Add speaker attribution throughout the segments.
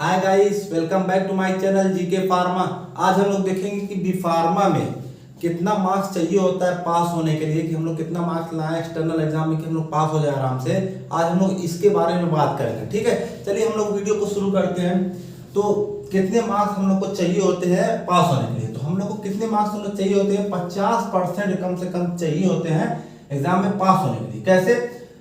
Speaker 1: Hi guys, welcome back to my channel GK pharma. आज हम लोग देखेंगे कि बी फार्मा में कितना मार्क्स चाहिए होता है पास होने के लिए, कि हम लोग कितना मार्क्स लाएं एक्सटर्नल एग्जाम में कि हम लोग पास हो जाए आराम से। आज हम लोग इसके बारे में बात करेंगे, ठीक है। चलिए हम लोग वीडियो को शुरू करते हैं। तो कितने मार्क्स हम लोग को चाहिए होते हैं पास होने के लिए? तो हम लोग को कितने मार्क्स हम लोग चाहिए होते हैं? 50% कम से कम चाहिए होते हैं एग्जाम में पास होने के लिए। कैसे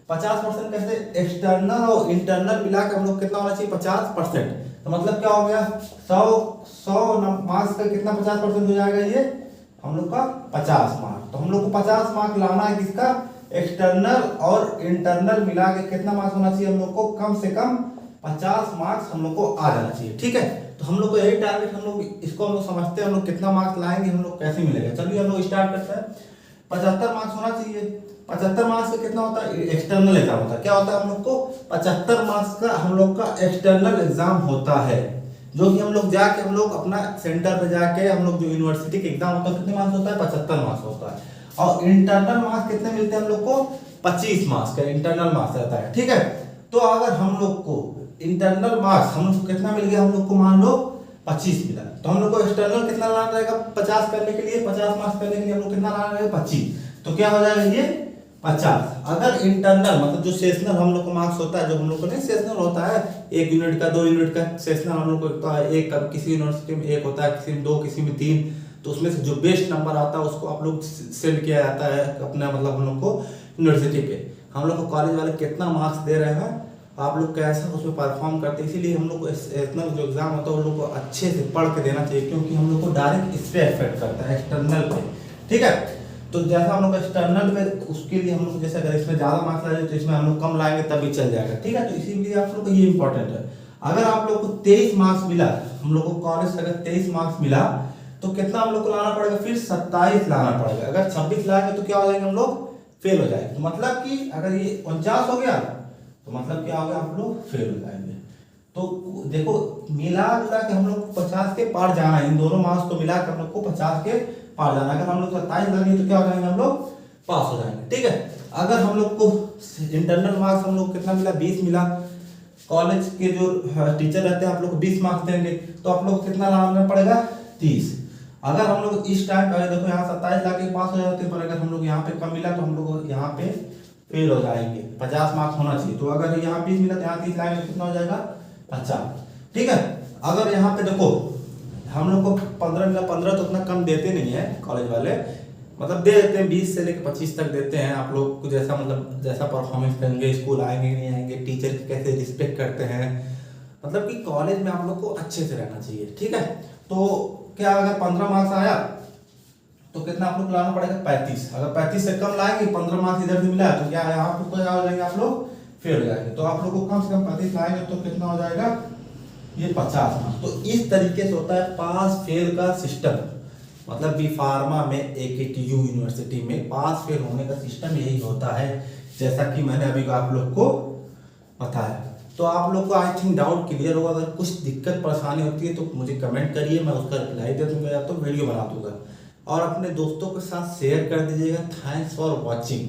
Speaker 1: 50% कैसे? एक्सटर्नल और इंटरनल मिला के हम लोग कितना होना चाहिए? 50%। तो मतलब क्या हो गया? 100 मार्क्स का कितना 50% हो जाएगा? ये हम लोग का 50 मार्क्स। तो हम लोग को 50 मार्क्स लाना है किसका? एक्सटर्नल और इंटरनल मिला के कितना मार्क्स होना चाहिए हम लोग को? कम से कम 50 मार्क्स हम लोग को आ जाना चाहिए, ठीक है। तो हम लोग को यही टारगेट, हम लोग इसको हम लोग समझते हैं, हम लोग कितना मार्क्स लाएंगे, हम लोग कैसे मिलेगा। चलिए हम लोग स्टार्ट करते हैं। 75 मार्क्स होना चाहिए। 75 मार्क्स का कितना होता है? एक्सटर्नल एग्जाम होता है। क्या होता है? हम लोग को 75 मार्क्स का हम लोग का एक्सटर्नल एग्जाम होता है, जो कि हम लोग जाके हम लोग अपना सेंटर पे जाके हम लोग जो यूनिवर्सिटी के एग्जाम होता है कितने मार्क्स होता है? 75 मार्क्स होता है। और इंटरनल मार्क्स कितने मिलते हैं हम लोग को? 25 मार्क्स का इंटरनल मार्क्स रहता है, ठीक है। तो अगर हम लोग को इंटरनल मार्क्स हम लोग को कितना मिल गया? हम लोग को मान लो 25 मिला, तो हम लोग को एक्सटर्नल कितना लाना रहेगा? 50 करने के लिए, 50 मार्क्स करने के लिए हम लोग कितना लाना रहेगा? 25। तो क्या हो जाएगा ये? 50। अगर इंटरनल मतलब जो सेशनल हम लोग को मार्क्स होता है, जो हम लोग को नहीं सेशनल होता है, 1 यूनिट का 2 यूनिट का सेशनल हम लोग को होता है। एक किसी यूनिवर्सिटी में 1 होता है, किसी में 2, किसी में 3। तो उसमें से जो बेस्ट नंबर आता है उसको आप लोग सेंड किया जाता है अपना, मतलब हम लोग को यूनिवर्सिटी पे। हम लोग को कॉलेज वाले कितना मार्क्स दे रहे हैं, आप लोग कैसा उसमें परफॉर्म करते हैं, इसीलिए हम लोग को इतना जो एग्जाम होता है उन लोग को अच्छे से पढ़ के देना चाहिए, क्योंकि हम लोग को डायरेक्ट इस पे इफेक्ट करता है एक्सटर्नल पे, ठीक है। तो जैसा हम लोग एक्सटर्नल पे, उसके लिए हम लोग जैसे अगर इसमें ज्यादा मार्क्स लाए तो इसमें हम लोग कम लाएंगे तभी चल जाएगा, ठीक है। तो इसीलिए आप लोग को ये इंपॉर्टेंट है। अगर आप लोग को 23 मार्क्स मिला, हम लोग को कॉलेज से अगर 23 मार्क्स मिला, तो कितना हम लोग को लाना पड़ेगा? फिर 27 लाना पड़ेगा। अगर 26 लाएंगे तो क्या हो जाएंगे? हम लोग फेल हो जाएंगे। तो मतलब कि अगर ये 49 हो गया तो मतलब क्या हो गया? हम लोग फेल हो जाएंगे। तो देखो, मिला जुला के हम लोग को 50 के पार जाना है। इन दोनों मार्क्स को मिला के हम लोग को 50 के पार जाना है। अगर हम लोग 27 लाएंगे तो क्या हो जाएंगे? हम लोग पास हो जाएंगे, ठीक है। अगर हम लोग को इंटरनल मार्क्स हम लोग कितना मिला? 20 मिला। कॉलेज के जो टीचर रहते हैं आप लोग को 20 मार्क्स देंगे, तो आप लोग को कितना लाना पड़ेगा? 30। अगर हम लोग इस टाइम पे देखो यहाँ 27 ला के पास हो जाते हैं, पर अगर हम लोग यहाँ पे कम मिला तो हम लोग यहाँ पे फेल हो जाएंगे। 50 मार्क्स होना चाहिए। तो अगर यहाँ 20 मिला तो यहाँ 30 लाएंगे, कितना हो जाएगा? 50, ठीक है। अगर यहाँ पे देखो हम लोग को 15 मिला, 15 तो उतना कम देते नहीं है कॉलेज वाले, मतलब दे देते हैं 20 से लेकर 25 तक देते हैं। आप लोग को जैसा मतलब जैसा परफॉर्मेंस करेंगे, स्कूल आएंगे नहीं आएंगे, टीचर की कैसे रिस्पेक्ट करते हैं, मतलब कि कॉलेज में आप लोग को अच्छे से रहना चाहिए, ठीक है। तो क्या अगर 15 मार्क्स आया तो कितना आप लोग लाना पड़ेगा? 35। अगर 35 से कम लाएंगे, 15 मार्क्स इधर से मिला तो क्या यहाँ पे क्या हो जाएंगे? आप लोग फेल हो जाएंगे। तो आप लोग को कम से कम 35 लाएंगे तो कितना हो जाएगा? ये 50 मार्क्स। तो इस तरीके से होता है पास फेल का सिस्टम। मतलब बी फार्मा में AKTU यूनिवर्सिटी में पास फेल होने का सिस्टम यही होता है, जैसा कि मैंने अभी आप लोग को बताया। तो आप लोग को आई थिंक डाउट क्लियर होगा। अगर कुछ दिक्कत परेशानी होती है तो मुझे कमेंट करिए, मैं उसका रिप्लाई दे दूंगा या तो वीडियो बना दूंगा, और अपने दोस्तों के साथ शेयर कर दीजिएगा। Thanks for watching.